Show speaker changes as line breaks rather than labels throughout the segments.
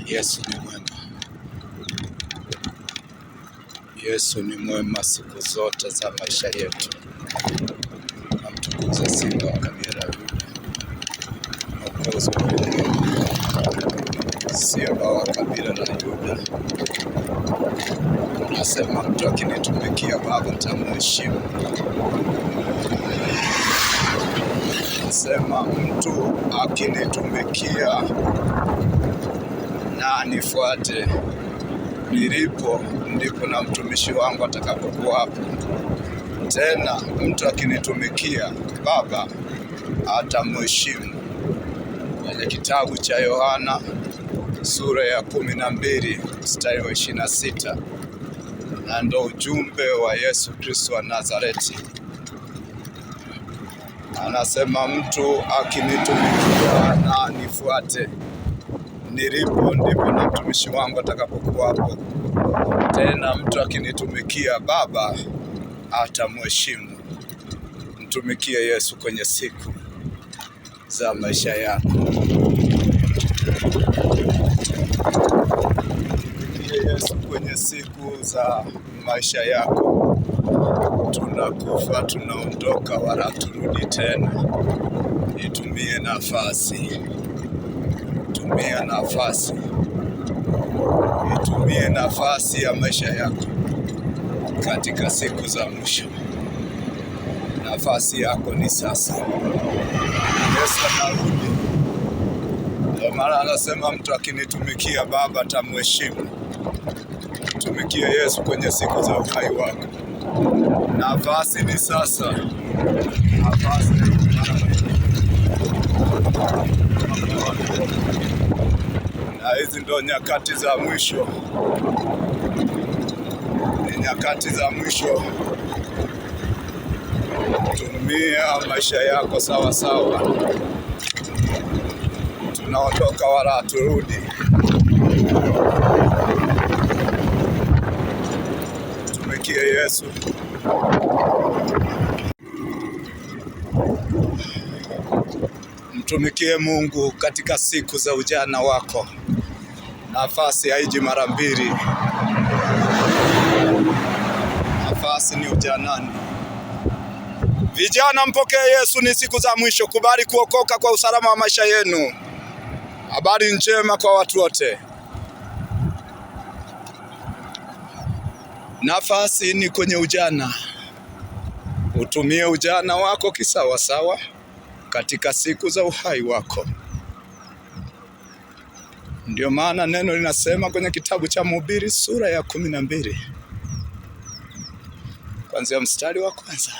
Yesu ni mwema. Yesu ni mwema siku zote za maisha yetu. Namtukuza Simba wa kabila la Yuda, Mwokozi wa ulimwengu, Simba wa kabila la Yuda. Nasema mtu akinitumikia Baba nitamheshimu. Nasema mtu akinitumikia na anifuate nilipo, ndipo na mtumishi wangu atakapokuwa hapo. Tena mtu akinitumikia Baba atamheshimu. Kwenye kitabu cha Yohana sura ya 12 mstari wa 26, na ndo ujumbe wa Yesu Kristo wa Nazareti. Anasema mtu akinitumikia na anifuate nilipo, ndipo na mtumishi wangu atakapokuwa hapo. Tena mtu akinitumikia Baba atamheshimu. Mtumikie Yesu kwenye siku za maisha yako. Mtumikie Yesu kwenye siku za maisha yako. Tunakufa, tunaondoka, wala turudi tena. Itumie nafasi. Tumia nafasi. Itumie nafasi ya maisha yako katika siku za mwisho. Nafasi yako ni sasa. Yesu anarudi. Ndio maana anasema mtu akinitumikia Baba atamheshimu. Tumikie Yesu kwenye siku za uhai wako. Nafasi ni sasa. Nafasi na hizi ndo nyakati za mwisho. Ni nyakati za mwisho. Tumia maisha yako sawa sawa. Tunaondoka wala haturudi. Tumikie Yesu. Mtumikie Mungu katika siku za ujana wako. Nafasi haiji mara mbili. Nafasi ni ujanani. Vijana, mpokee Yesu, ni siku za mwisho. Kubali kuokoka kwa usalama wa maisha yenu. Habari njema kwa watu wote. Nafasi ni kwenye ujana. Utumie ujana wako kisawasawa katika siku za uhai wako. Ndio maana neno linasema kwenye kitabu cha Mhubiri sura ya 12 kuanzia mstari wa 1.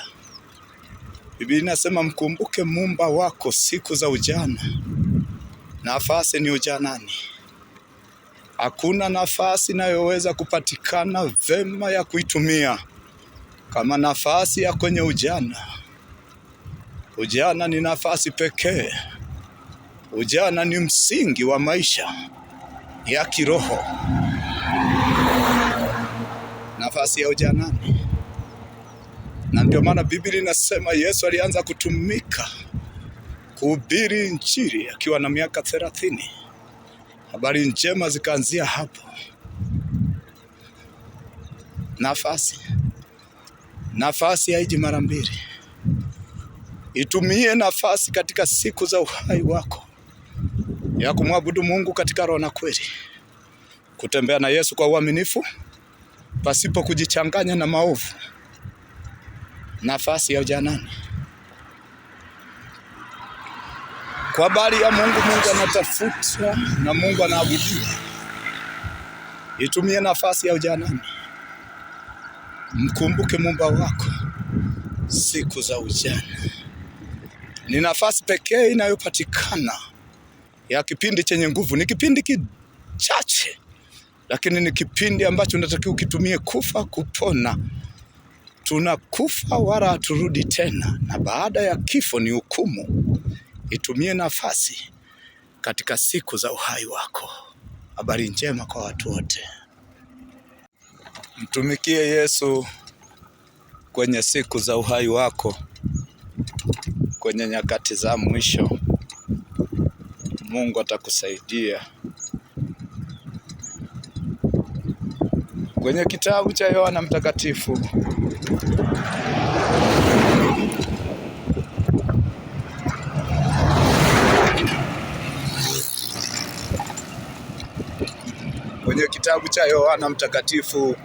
Biblia inasema mkumbuke Muumba wako siku za ujana. Nafasi ni ujanani. Hakuna nafasi inayoweza kupatikana vema ya kuitumia kama nafasi ya kwenye ujana. Ujana ni nafasi pekee. Ujana ni msingi wa maisha ya kiroho. Nafasi ya ujanani. Na ndio maana Biblia inasema Yesu alianza kutumika kuhubiri Injili akiwa na miaka 30. Habari njema zikaanzia hapo. Nafasi haiji mara mbili. Itumie nafasi katika siku za uhai wako ya kumwabudu Mungu katika roho na kweli. Kutembea na Yesu kwa uaminifu pasipo kujichanganya na maovu. Nafasi ya ujanani. Kwa habari ya Mungu, Mungu anatafuta na Mungu anaabudiwa. Itumie nafasi ya ujanani. Mkumbuke Muumba wako siku za ujana. Ni nafasi pekee inayopatikana ya kipindi chenye nguvu. Ni kipindi kichache, lakini ni kipindi ambacho unatakiwa ukitumie kufa kupona. Tunakufa wala haturudi tena, na baada ya kifo ni hukumu. Itumie nafasi katika siku za uhai wako. Habari njema kwa watu wote. Mtumikie Yesu kwenye siku za uhai wako. Kwenye nyakati za mwisho Mungu atakusaidia kwenye kitabu cha Yohana Mtakatifu Yohana Mtakatifu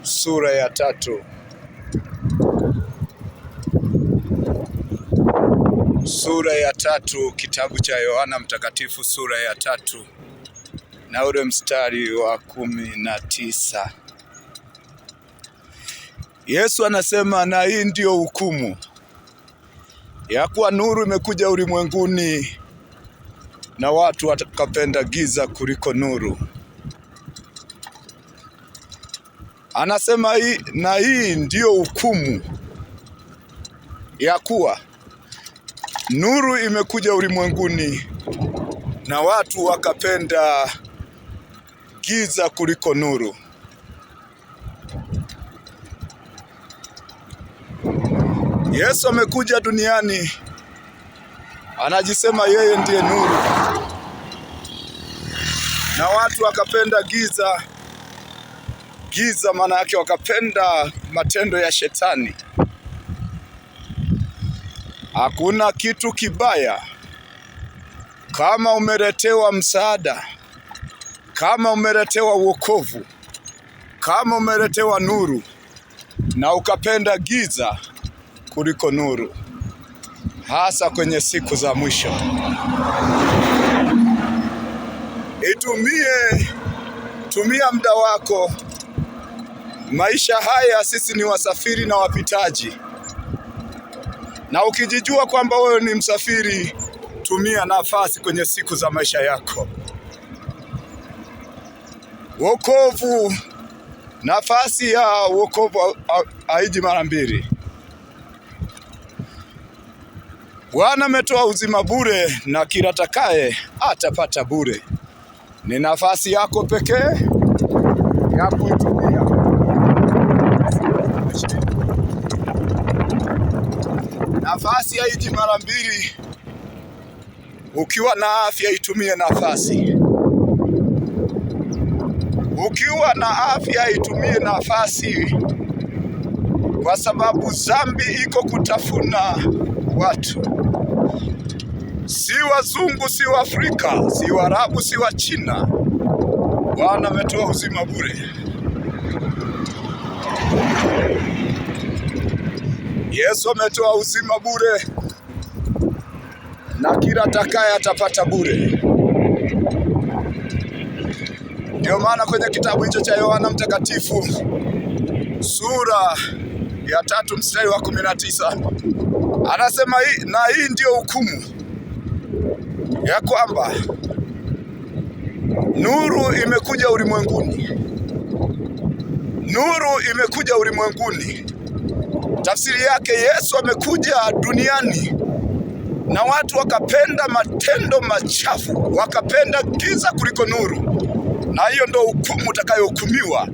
sura ya 3. Sura ya 3, kitabu cha Yohana Mtakatifu sura ya 3 na ule mstari wa 19. Yesu anasema, na hii ndiyo hukumu ya kuwa nuru imekuja ulimwenguni na watu wakapenda giza kuliko nuru. Anasema hii ndiyo hukumu ya kuwa nuru imekuja ulimwenguni na watu wakapenda giza kuliko nuru. Yesu amekuja duniani, anajisema yeye ndiye nuru, na watu wakapenda giza. Giza maana yake wakapenda matendo ya shetani. Hakuna kitu kibaya kama umeletewa msaada, kama umeletewa wokovu, kama umeletewa nuru na ukapenda giza kuliko nuru, hasa kwenye siku za mwisho. Tumia muda wako. Maisha haya sisi ni wasafiri na wapitaji, na ukijijua kwamba wewe ni msafiri, tumia nafasi kwenye siku za maisha yako. Wokovu, nafasi ya wokovu haiji mara mbili. Bwana ametoa uzima bure, na kila atakaye atapata bure. Ni nafasi yako pekee ya kuitumia. Nafasi haiji mara mbili. Ukiwa na afya, itumie nafasi. Ukiwa na afya, itumie nafasi, kwa sababu dhambi iko kutafuna watu. Si wazungu, si wa Afrika, si wa Arabu, si wa China. Bwana ametoa uzima bure. Yesu ametoa uzima bure, na kila atakaye atapata bure. Ndio maana kwenye kitabu hicho cha Yohana Mtakatifu sura ya 3 mstari wa 19 anasema hii ndiyo hukumu ya kwamba nuru imekuja ulimwenguni. Nuru imekuja ulimwenguni. Tafsiri yake, Yesu amekuja duniani na watu wakapenda matendo machafu, wakapenda giza kuliko nuru, na hiyo ndio hukumu utakayohukumiwa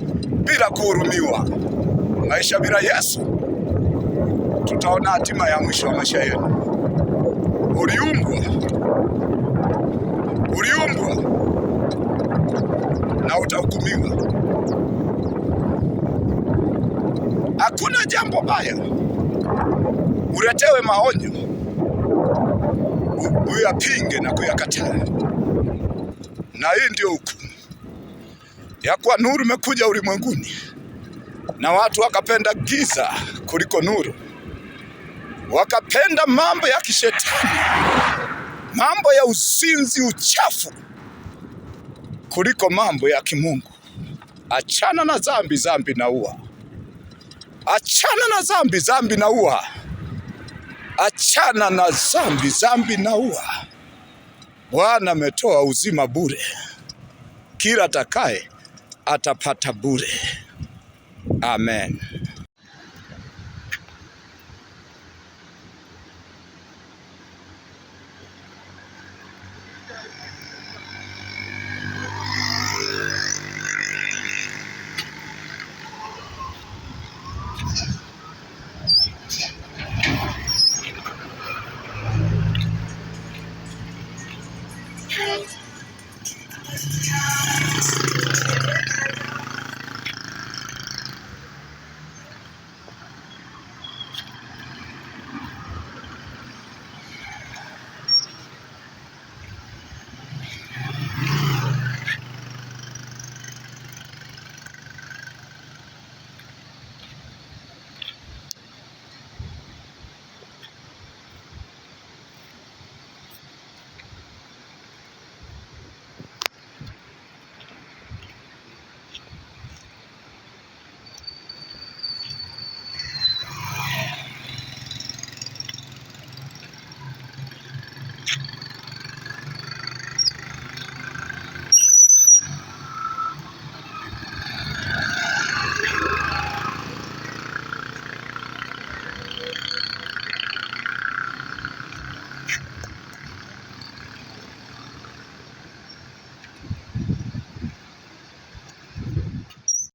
bila kuhurumiwa. Maisha bila Yesu, tutaona hatima ya mwisho wa maisha yenu. Uliumbwa na utahukumiwa. Hakuna jambo baya uletewe maonyo uyapinge na kuyakataa. Na hii ndio hukumu ya kuwa nuru imekuja ulimwenguni na watu wakapenda giza kuliko nuru. Wakapenda mambo ya kishetani, mambo ya uzinzi, uchafu kuliko mambo ya kimungu. Achana na dhambi, dhambi inaua. Achana na dhambi, dhambi inaua. Achana na dhambi, dhambi inaua. Bwana ametoa uzima bure, kila atakaye atapata bure. Amen.
Yeah.